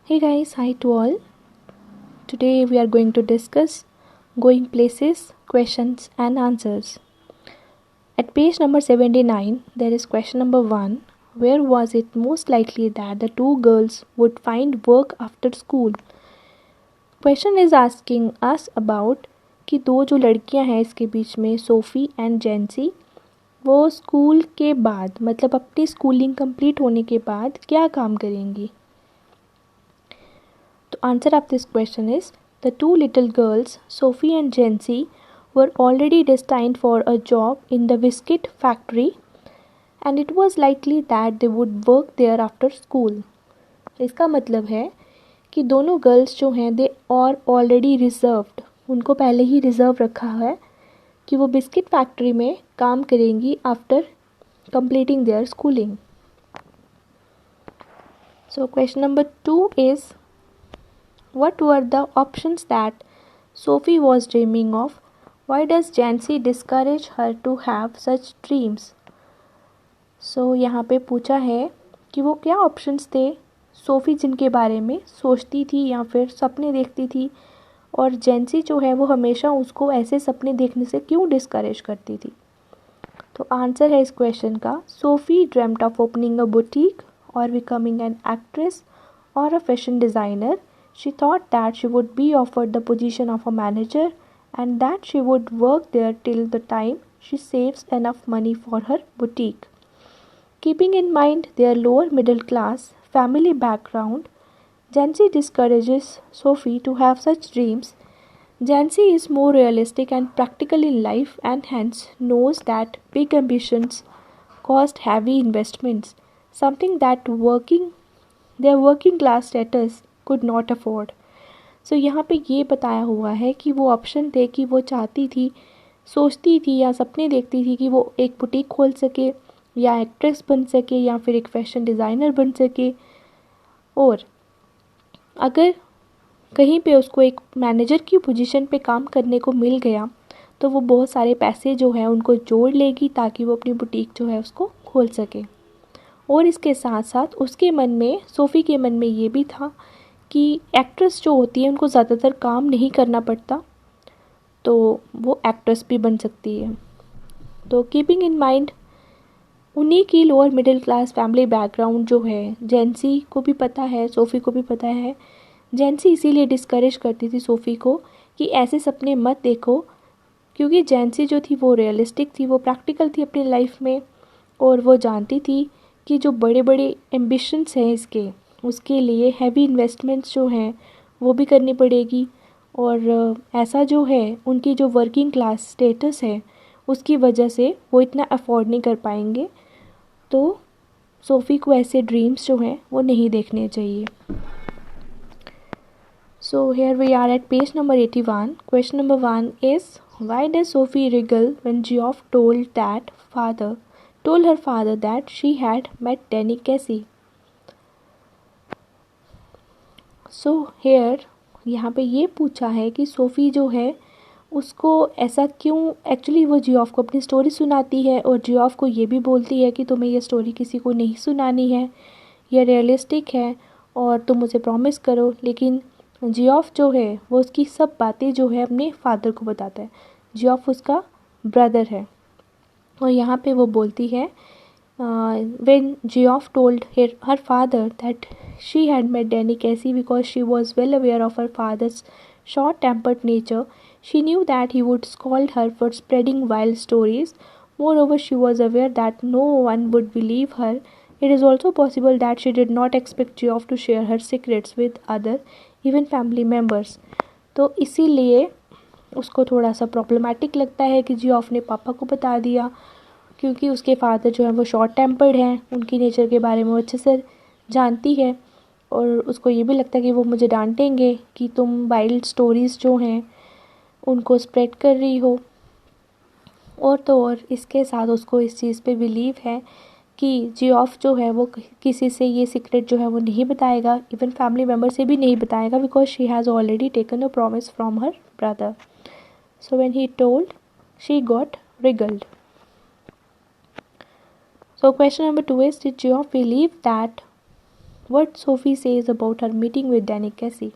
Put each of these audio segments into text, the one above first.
Hey guys, hi to all. Today we are going to discuss going places, questions and answers. At page number 79, there is question number 1. Where was it most likely that the two girls would find work after school? Question is asking us about कि दो जो लड़कियां हैं इसके बीच में SoFi and जेंसी वो school के बाद मतलब अपनी स्कूलिंग कंप्लीट होने के बाद क्या काम करेंगी. The answer of this question is the two little girls, Sophie and Jency, were already destined for a job in the biscuit factory and it was likely that they would work there after school. इसका मतलब है कि दोनों girls जो हैं they are already reserved, उनको पहले ही reserve रखा है कि वो बिस्किट फैक्ट्री में काम करेंगी after completing their schooling. So question number 2 is, what were the options that Sophie was dreaming of? Why does Jancy discourage her to have such dreams? So यहाँ पे पूछा है कि वो क्या ऑप्शंस थे सोफ़ी जिनके बारे में सोचती थी या फिर सपने देखती थी और जेंसी जो है वो हमेशा उसको ऐसे सपने देखने से क्यों डिस्करेज करती थी. तो आंसर है इस क्वेश्चन का, Sophie dreamed of opening a boutique और becoming an actress or a fashion designer. She thought that she would be offered the position of a manager and that she would work there till the time she saves enough money for her boutique. Keeping in mind their lower middle class family background, Jancy discourages Sophie to have such dreams. Jancy is more realistic and practical in life and hence knows that big ambitions cost heavy investments, something that their working class status could not afford. So यहाँ पे ये बताया हुआ है कि वो option थे कि वो चाहती थी, सोचती थी या सपने देखती थी कि वो एक बुटीक खोल सके या एक्ट्रेस बन सके या फिर एक फैशन डिज़ाइनर बन सके, और अगर कहीं पे उसको एक मैनेजर की पोजीशन पे काम करने को मिल गया तो वो बहुत सारे पैसे जो है उनको जोड़ लेगी ताकि वो अपनी बुटीक जो है उसको खोल सके. और इसके साथ साथ उसके मन में, सोफ़ी के मन में ये भी था कि एक्ट्रेस जो होती है उनको ज़्यादातर काम नहीं करना पड़ता, तो वो एक्ट्रेस भी बन सकती है. तो कीपिंग इन माइंड उन्हीं की lower middle class family background जो है जेंसी को भी पता है, सोफ़ी को भी पता है. जेंसी इसीलिए डिस्करेज करती थी सोफ़ी को कि ऐसे सपने मत देखो, क्योंकि जेंसी जो थी वो रियलिस्टिक थी, वो प्रैक्टिकल थी अपनी लाइफ में और वो जानती थी कि जो बड़े बड़े एम्बिशंस हैं इसके, उसके लिए हैवी इन्वेस्टमेंट्स जो हैं वो भी करनी पड़ेगी और ऐसा जो है उनकी जो वर्किंग क्लास स्टेटस है उसकी वजह से वो इतना अफोर्ड नहीं कर पाएंगे. तो सोफ़ी को ऐसे ड्रीम्स जो हैं वो नहीं देखने चाहिए. So here we are at page number 81. Question number 1 is, why does Sophie wriggle when Geoff told her father that she had met Danny Casey? So here यहाँ पे ये पूछा है कि सोफ़ी जो है उसको ऐसा क्यों, एक्चुअली वो जियोफ को अपनी स्टोरी सुनाती है और जियोफ को ये भी बोलती है कि तुम्हें ये स्टोरी किसी को नहीं सुनानी है, ये रियलिस्टिक है और तुम मुझे प्रॉमिस करो. लेकिन जियोफ जो है वो उसकी सब बातें जो है अपने फादर को बताता है. जियोफ उसका ब्रदर है और यहाँ पे वो बोलती है, when Geoff told her father that she had met Danny Casey because she was well aware of her father's short-tempered nature, she knew that he would scold her for spreading wild stories. Moreover, she was aware that no one would believe her. It is also possible that she did not expect Geoff to share her secrets with other, even family members. तो इसीलिए उसको थोड़ा सा problematic लगता है कि Geoff ने पापा को बता दिया, क्योंकि उसके फादर जो है वो शॉर्ट टेम्पर्ड हैं, उनकी नेचर के बारे में वो अच्छे से जानती है और उसको ये भी लगता है कि वो मुझे डांटेंगे कि तुम वाइल्ड स्टोरीज़ जो हैं उनको स्प्रेड कर रही हो. और तो और इसके साथ उसको इस चीज़ पे बिलीव है कि जियोफ जो है वो किसी से ये सीक्रेट जो है वो नहीं बताएगा, इवन फैमिली मेम्बर से भी नहीं बताएगा, because she has already taken a promise from her brother. So when he told, she got रिगल्ड. So question number 2 is, did Geoff believe that What Sophie says about her meeting with Danny Casey.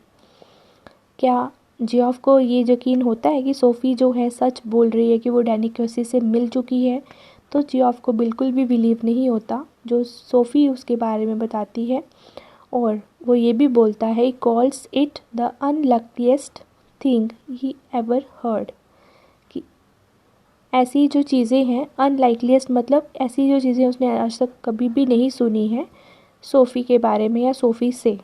क्या Geoff को ये यकीन होता है कि SoFi जो है सच बोल रही है कि वो डैनी कैसी से मिल चुकी है? तो जियोफ को बिल्कुल भी बिलीव नहीं होता जो सोफ़ी उसके बारे में बताती है, और वो ये भी बोलता है, calls it the unluckiest thing he ever heard, कि ऐसी जो चीज़ें हैं, अनलाइकलीस्ट मतलब ऐसी जो चीज़ें उसने आज तक कभी भी नहीं सुनी है सोफ़ी के बारे में या सोफ़ी से।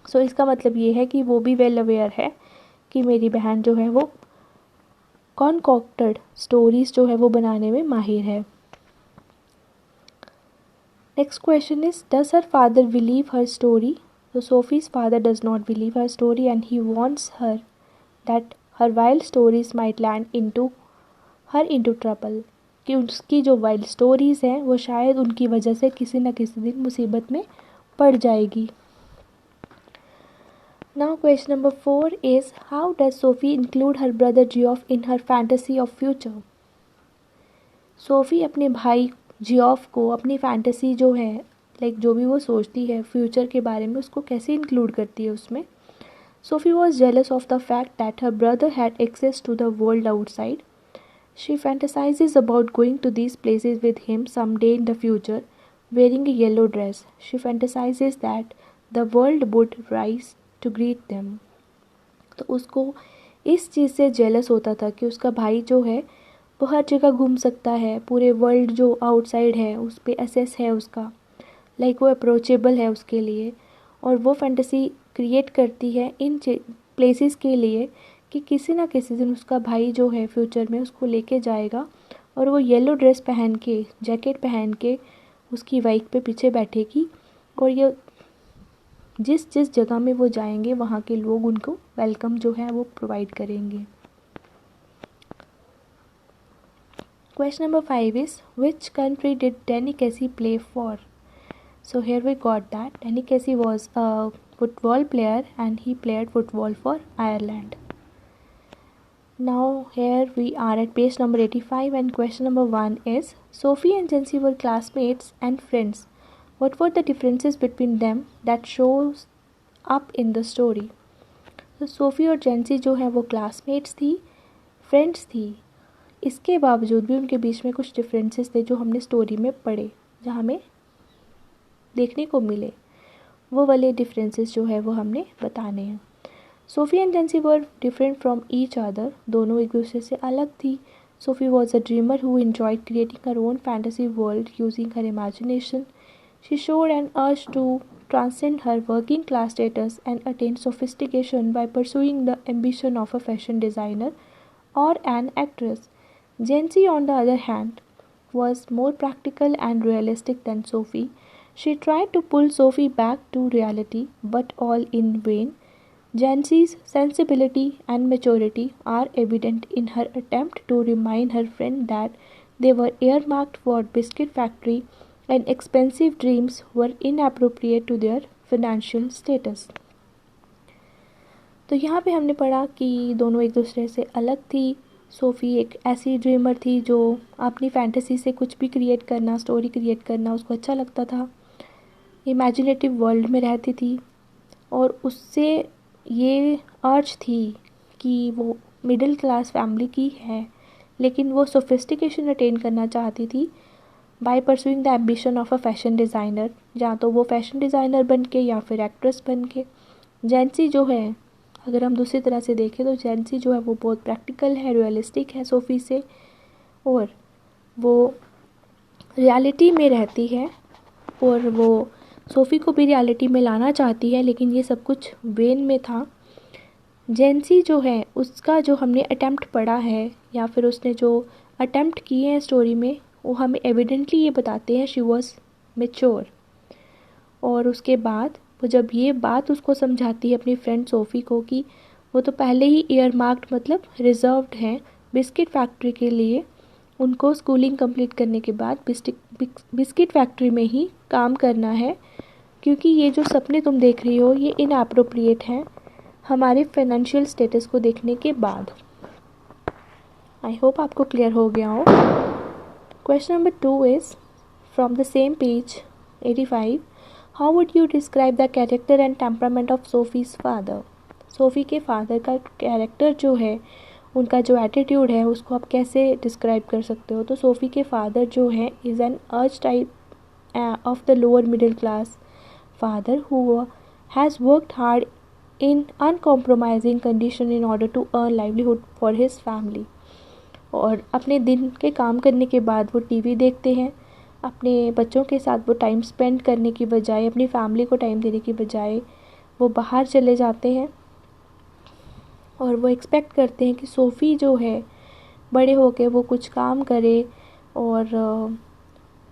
सो इसका मतलब ये है कि वो भी वेल अवेयर है कि मेरी बहन जो है वो कॉन्कॉक्टेड स्टोरीज़ जो है वो बनाने में माहिर है। Next question is, does her father believe her story? तो Sophie's father does not believe her story and he wants her that her wild stories might land into trouble, कि उसकी जो वाइल्ड स्टोरीज़ हैं वो शायद उनकी वजह से किसी न किसी दिन मुसीबत में पड़ जाएगी। Now question number 4 is, how does Sophie include her brother Geoff in her fantasy of future? SoFi अपने भाई जियोफ को अपनी फैंटेसी जो है, लाइक जो भी वो सोचती है फ्यूचर के बारे में, उसको कैसे इंक्लूड करती है उसमें। Sophie was jealous of the fact that her brother had access to the world outside. She fantasizes about going to these places with him some day in the future wearing a yellow dress. She fantasizes that the world would rise to greet them. तो उसको इस चीज़ से jealous होता था कि उसका भाई जो है वो हर जगह घूम सकता है, पूरे वर्ल्ड जो आउटसाइड है उस पर एसेस है उसका, लाइक वो अप्रोचेबल है उसके लिए, और वो फैंटेसी क्रिएट करती है इन प्लेसेस के लिए कि किसी ना किसी दिन उसका भाई जो है फ्यूचर में उसको लेके जाएगा और वो येलो ड्रेस पहन के, जैकेट पहन के उसकी बाइक पे पीछे बैठेगी, और ये जिस जिस जगह में वो जाएंगे वहाँ के लोग उनको वेलकम जो है वो प्रोवाइड करेंगे। Question number 5 is, which country did Danny Casey play for? So here we got that Danny Casey was a football player and he played football for Ireland. Now here we are at page number 85 and question number 1 is, Sophie and Jancy were classmates and friends. What were the differences between them that shows up in the story? तो SoFi और जेंसी जो है वो classmates थी, friends थी, इसके बावजूद भी उनके बीच में कुछ डिफरेंसेस थे जो हमने स्टोरी में पढ़े, जहाँ हमें देखने को मिले, वो वाले डिफरेंसेस जो है वो हमने बताने हैं. SoFi and जेंसी were different from each other, दोनों एक दूसरे से अलग थी. SoFi was a dreamer who enjoyed creating her own fantasy world using her imagination. She showed an urge to transcend her working class status and attain sophistication by pursuing the ambition of a fashion designer or an actress. Jancy, on the other hand, was more practical and realistic than Sophie. She tried to pull Sophie back to reality, but all in vain. Jancy's sensibility and maturity are evident in her attempt to remind her friend that they were earmarked for biscuit factory and expensive dreams were inappropriate to their financial status. तो यहाँ पे हमने पढ़ा कि दोनों एक दूसरे से अलग थी. सोफ़ी एक ऐसी ड्रीमर थी जो अपनी फैंटेसी से कुछ भी क्रिएट करना, स्टोरी क्रिएट करना उसको अच्छा लगता था, इमेजिनेटिव वर्ल्ड में रहती थी, और उससे ये अर्ज थी कि वो मिडिल क्लास फैमिली की है, लेकिन वो सोफिस्टिकेशन अटेन करना चाहती थी by pursuing the ambition of a fashion designer, जहाँ तो वो फैशन डिज़ाइनर बन के या फिर एक्ट्रेस बन के. जेंसी जो है, अगर हम दूसरी तरह से देखें तो जेंसी जो है वो बहुत प्रैक्टिकल है, रियलिस्टिक है सोफ़ी से, और वो रियलिटी में रहती है, और वो सोफ़ी को भी रियलिटी में लाना चाहती है, लेकिन ये सब कुछ वेन में था. जेंसी जो है उसका जो हमने अटेम्प्ट पढ़ा है या फिर उसने जो अटेम्प्ट किए हैं स्टोरी में, वो हमें एविडेंटली ये बताते हैं शी वॉज मेच्योर. और उसके बाद वो जब ये बात उसको समझाती है अपनी फ्रेंड सोफ़ी को कि वो तो पहले ही ईयर मार्क्ड मतलब रिजर्व्ड हैं बिस्किट फैक्ट्री के लिए, उनको स्कूलिंग कंप्लीट करने के बाद बिस्किट फैक्ट्री में ही काम करना है, क्योंकि ये जो सपने तुम देख रही हो ये इनअप्रोप्रिएट हैं हमारे फाइनेंशियल स्टेटस को देखने के बाद. आई होप आपको क्लियर हो गया हो. Question number 2 is from the same page 85, how would you describe the character and temperament of Sophie's father? Sophie के फादर का कैरेक्टर जो है, उनका जो एटीट्यूड है, उसको आप कैसे डिस्क्राइब कर सकते हो? तो सोफ़ी के फादर जो है इज़ एन अर्ज type of the lower middle class father who has worked hard in uncompromising condition in order to earn livelihood for his family. और अपने दिन के काम करने के बाद वो टीवी देखते हैं, अपने बच्चों के साथ वो टाइम स्पेंड करने की बजाय, अपनी फैमिली को टाइम देने की बजाय वो बाहर चले जाते हैं और वो एक्सपेक्ट करते हैं कि सोफ़ी जो है बड़े होकर वो कुछ काम करे और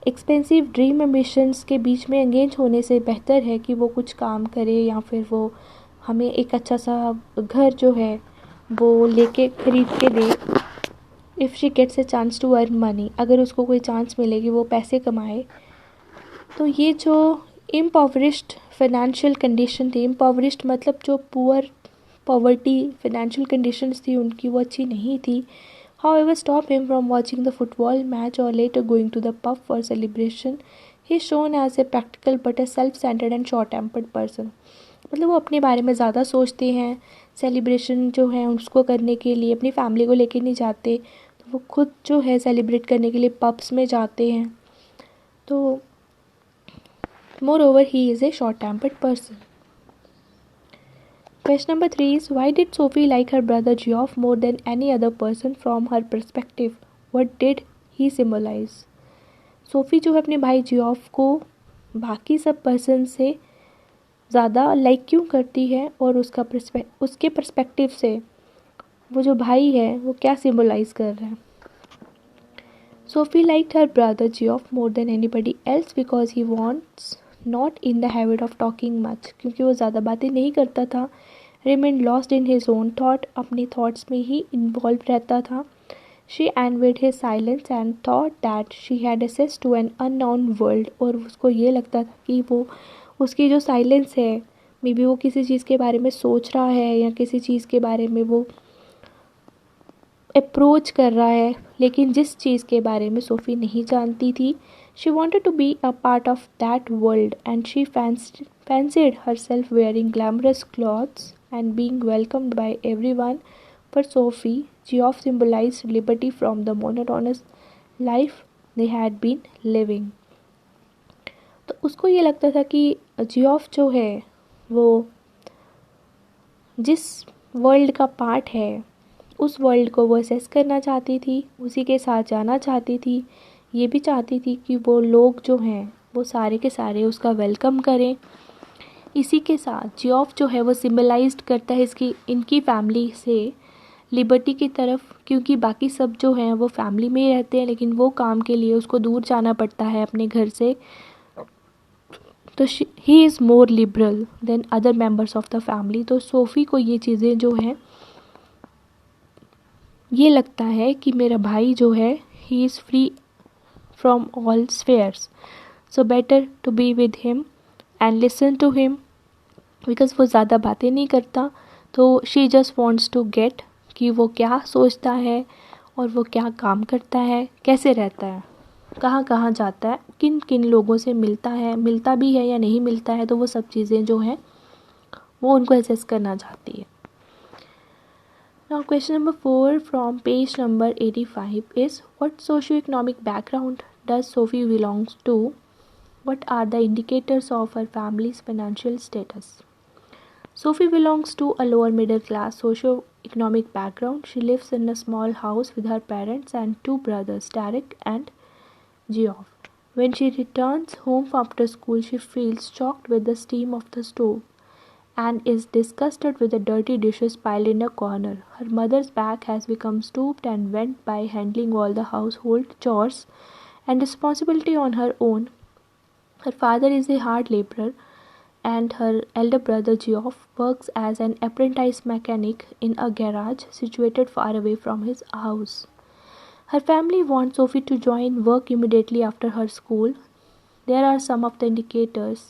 एक्सपेंसिव ड्रीम एम्बिशंस के बीच में एंगेज होने से बेहतर है कि वो कुछ काम करे या फिर वो हमें एक अच्छा सा घर जो है वो लेके ख़रीद के दे। If she gets a chance to earn money, अगर उसको कोई चांस मिले कि वो पैसे कमाए। तो ये जो इम्पॉवरिश्ड फाइनेंशियल कंडीशन थी, इम्पॉवरिश्ड मतलब जो पॉवर्टी फाइनेंशियल कंडीशंस थी उनकी, वो अच्छी नहीं थी, however stop him from watching the football match or later going to the pub for celebration. He is shown as a practical but a self-centered and short-tempered person. मतलब वो अपने बारे में ज़्यादा सोचते हैं, सेलिब्रेशन जो है उसको करने के लिए अपनी फैमिली को लेके नहीं जाते, तो वो खुद जो है सेलिब्रेट करने के लिए पब्स में जाते हैं। तो more over he is a short tempered person. Question number 3 is, why did Sophie like her brother Geoff more than any other person from her perspective? What did he symbolize? SoFi जो है अपने भाई Geoff को बाकी सब person से ज़्यादा like क्यों करती है और उसके पर्सपेक्टिव से वो जो भाई है वो क्या सिम्बलाइज़ कर रहा है? Sophie liked her brother Geoff more than anybody else because he was not in the habit of talking much. क्योंकि वो ज़्यादा बातें नहीं करता था, remained lost in his own thought, अपनी थॉट्स में ही इन्वॉल्व रहता था. She envied his silence and thought that she had access to an unknown world. और उसको ये लगता था कि वो उसकी जो साइलेंस है, मे बी वो किसी चीज़ के बारे में सोच रहा है या किसी चीज़ के बारे में वो अप्रोच कर रहा है, लेकिन जिस चीज़ के बारे में सोफ़ी नहीं जानती थी. She wanted to be a part of that world and she fancied herself wearing glamorous clothes and being welcomed by everyone. For Sophie, Geoff symbolized liberty from the monotonous life they had been living. तो उसको ये लगता था कि Geoff जो है वो जिस वर्ल्ड का पार्ट है उस वर्ल्ड को वो असेस करना चाहती थी, उसी के साथ जाना चाहती थी, ये भी चाहती थी कि वो लोग जो हैं वो सारे के सारे उसका वेलकम करें. इसी के साथ जियोफ जो है वो सिम्बलाइज्ड करता है इनकी फैमिली से लिबर्टी की तरफ, क्योंकि बाकी सब जो हैं वो फैमिली में ही रहते हैं लेकिन वो काम के लिए उसको दूर जाना पड़ता है अपने घर से. तो he is more liberal than other members of the family. तो सोफ़ी को ये चीज़ें जो हैं ये लगता है कि मेरा भाई जो है he is free from all spheres, so better to be with him and listen to him, because वो ज़्यादा बातें नहीं करता. तो she just wants to get कि वो क्या सोचता है और वो क्या काम करता है, कैसे रहता है, कहाँ कहाँ जाता है, किन किन लोगों से मिलता भी है या नहीं मिलता है. तो वो सब चीज़ें जो हैं वो उनको एसेस करना चाहती है. Now question number 4 from page number 85 is, what socio-economic background does Sophie belongs to? What are the indicators of her family's financial status? Sophie belongs to a lower middle class socio-economic background. She lives in a small house with her parents and two brothers, Derek and Geoff. When she returns home after school, she feels shocked with the steam of the stove and is disgusted with the dirty dishes piled in a corner. Her mother's back has become stooped and bent by handling all the household chores and responsibility on her own. Her father is a hard laborer and her elder brother Geoff works as an apprentice mechanic in a garage situated far away from his house. Her family wants Sophie to join work immediately after her school. There are some of the indicators.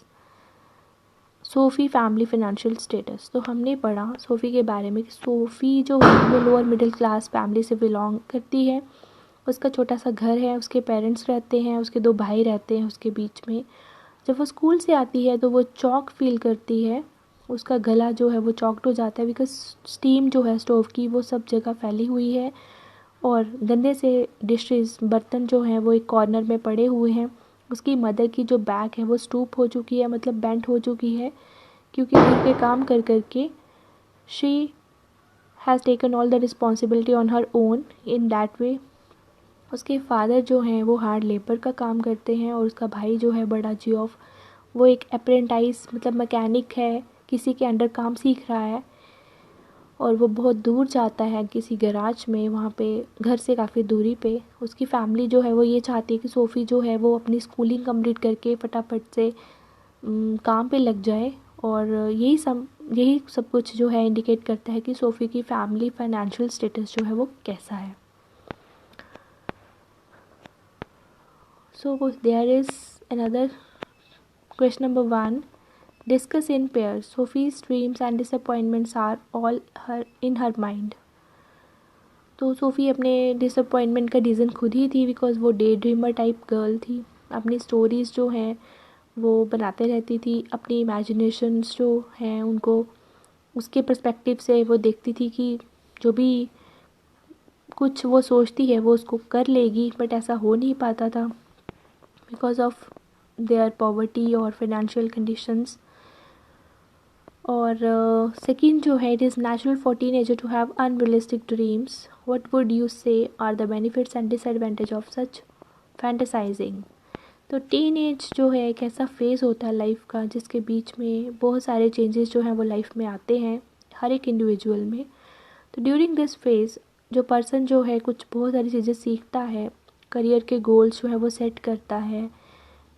SoFi family financial status. तो हमने पढ़ा SoFi के बारे में कि SoFi जो है वो लोअर मिडिल क्लास फैमिली से बिलोंग करती है. उसका छोटा सा घर है, उसके पेरेंट्स रहते हैं, उसके दो भाई रहते हैं उसके बीच में. जब वो स्कूल से आती है तो वो चॉक फील करती है, उसका गला जो है वो चॉक्ड हो जाता है बिकॉज स्टीम जो है स्टोव की वो सब जगह फैली हुई है और गंदे से डिशेस बर्तन जो हैं वो एक कॉर्नर में पड़े हुए हैं। उसकी मदर की जो बैक है वो स्टूप हो चुकी है, मतलब बेंट हो चुकी है, क्योंकि घर के काम कर कर के she has taken all the responsibility on her own in that way. उसके फादर जो हैं वो हार्ड लेबर का काम करते हैं और उसका भाई जो है बड़ा जियोफ, वो एक अप्रेंटाइज मतलब मैकेनिक है, किसी के अंडर काम सीख रहा है और वो बहुत दूर जाता है किसी गैराज में, वहाँ पे घर से काफ़ी दूरी पे। उसकी फैमिली जो है वो ये चाहती है कि सोफ़ी जो है वो अपनी स्कूलिंग कंप्लीट करके फटाफट से काम पे लग जाए और यही सब कुछ जो है इंडिकेट करता है कि सोफ़ी की फैमिली फाइनेंशियल स्टेटस जो है वो कैसा है। So there is another question number 1. Discuss in pairs. Sophie's dreams and disappointments are all in her mind. तो सोफ़ी अपने डिसअपॉइंटमेंट का रीज़न खुद ही थी बिकॉज़ वो डे ड्रीमर टाइप गर्ल थी। अपनी स्टोरीज़ जो हैं वो बनाते रहती थी, अपनी इमेजिनेशंस जो हैं उनको उसके पर्सपेक्टिव से वो देखती थी कि जो भी कुछ वो सोचती है वो उसको कर लेगी, बट ऐसा हो नहीं पाता था बिकॉज ऑफ देयर पॉवर्टी और फाइनेंशियल कंडीशंस। और सेकेंड जो है, it is natural for teenager to have unrealistic dreams. What would you say are the benefits and disadvantage of such fantasizing. तो टीन एज जो है एक ऐसा फेज़ होता है लाइफ का जिसके बीच में बहुत सारे चेंजेस जो हैं वो लाइफ में आते हैं हर एक इंडिविजुअल में। तो ड्यूरिंग दिस फेज़ जो पर्सन जो है कुछ बहुत सारी चीज़ें सीखता है, करियर के गोल्स जो है वो सेट करता है,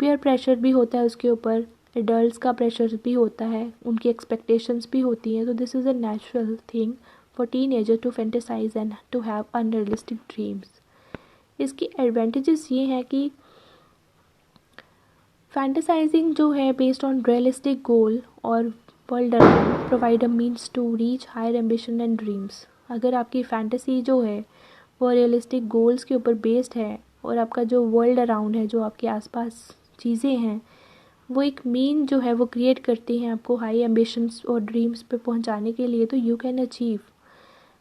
पीयर प्रेशर भी होता है उसके ऊपर, एडल्ट्स का प्रेशर भी होता है, उनकी एक्सपेक्टेशंस भी होती हैं। तो this is a natural thing for teenager to fantasize and to have unrealistic dreams. इसकी एडवांटेजेस ये हैं कि फैंटेसाइजिंग जो है बेस्ड ऑन रियलिस्टिक गोल और world around provide a means to reach higher ambition and dreams. अगर आपकी fantasy जो है वो रियलिस्टिक गोल्स के ऊपर बेस्ड है और आपका जो वर्ल्ड अराउंड है, जो आपके आसपास चीज़ें हैं, वो एक मीन जो है वो क्रिएट करती हैं आपको हाई एम्बिशंस और ड्रीम्स पे पहुंचाने के लिए, तो you can achieve.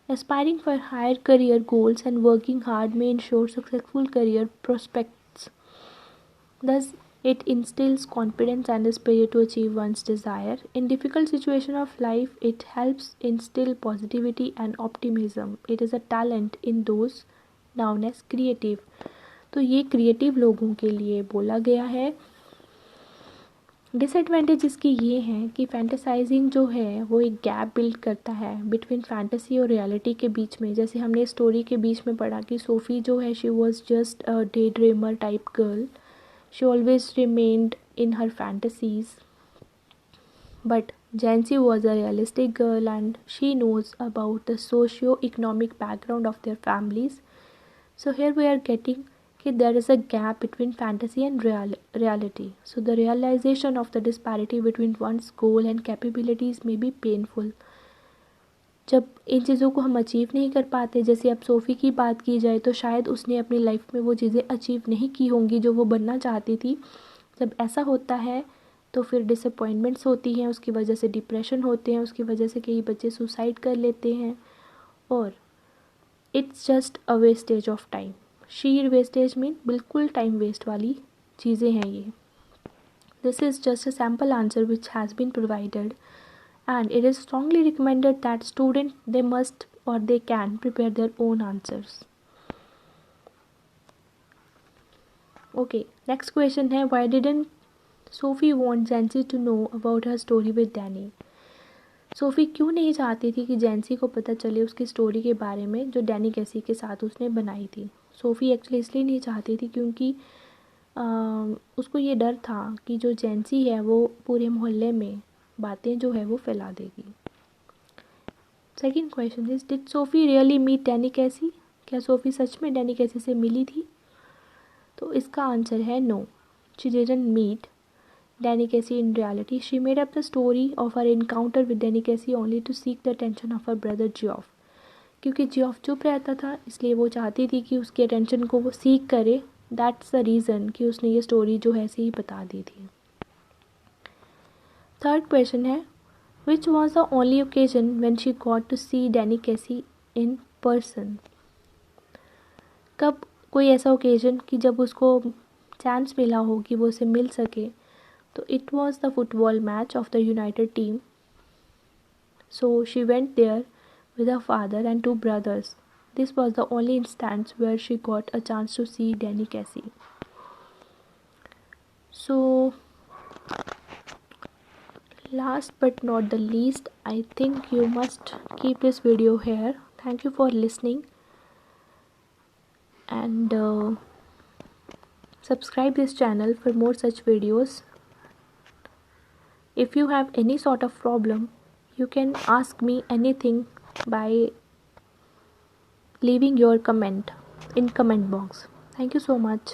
Aspiring for higher career goals and working hard में ensure successful career prospects. Thus, it instills confidence and the spirit to achieve one's desire. In difficult situation of life, it helps instill positivity and optimism. It is a talent in those known as creative. तो ये creative लोगों के लिए बोला गया है। Disadvantage इसकी ये हैं कि फैंटेसाइजिंग जो है वो एक गैप बिल्ड करता है बिटवीन फैंटेसी और रियलिटी के बीच में। जैसे हमने स्टोरी के बीच में पढ़ा कि सोफ़ी जो है she was just a day dreamer type girl, she always remained in her fantasies, but Jancy was a realistic girl and she knows about the socio-economic background of their families. So here we are getting that there is a gap between fantasy and reality. So the realization of the disparity between one's goal and capabilities may be painful. जब इन चीज़ों को हम achieve नहीं कर पाते, जैसे अब SoFi की बात की जाए तो शायद उसने अपनी लाइफ में वो चीज़ें अचीव नहीं की होंगी जो वो बनना चाहती थी। जब ऐसा होता है तो फिर डिसअपॉइंटमेंट्स होती हैं, उसकी वजह से डिप्रेशन होते हैं, उसकी वजह से कई बच्चे सुसाइड कर लेते हैं और it's just a wastage of time. Sheer wastage mean बिल्कुल टाइम वेस्ट वाली चीज़ें हैं ये। This is just a sample answer which has been provided and it is strongly recommended that students they must or they can prepare their own answers. Okay, next question है, why didn't Sophie want Jancy to know about her story with Danny? SoFi क्यों नहीं चाहती थी कि जैंसी को पता चले उसकी स्टोरी के बारे में जो डैनी कैसी के साथ उसने बनाई थी। सोफ़ी एक्चुअली इसलिए नहीं चाहती थी क्योंकि उसको ये डर था कि जो जैंसी है वो पूरे मोहल्ले में बातें जो है वो फैला देगी। Second question is, did Sophie really meet Danny Casey? क्या सोफ़ी सच में डैनी कैसी से मिली थी? तो इसका आंसर है no, she didn't meet Danny Casey in reality. She made up the story of her encounter with Danny Casey only to seek the attention of her brother Geoff. क्योंकि Geoff चुप रहता था इसलिए वो चाहती थी कि उसके अटेंशन को वो सीक करे। दैट्स द रीज़न कि उसने ये स्टोरी जो है ऐसे ही बता दी थी। थर्ड क्वेश्चन है, which was the only occasion when she got to see Danny Casey in person? कब कोई ऐसा ओकेजन कि जब उसको चांस मिला हो कि वो उसे मिल सके, तो it was the football match of the United team. So she went there with her father and two brothers. This was the only instance where she got a chance to see Danny Casey. So, last but not the least, I think you must keep this video here. Thank you for listening, and subscribe this channel for more such videos. If you have any sort of problem, you can ask me anything by leaving your comment in comment box. Thank you so much.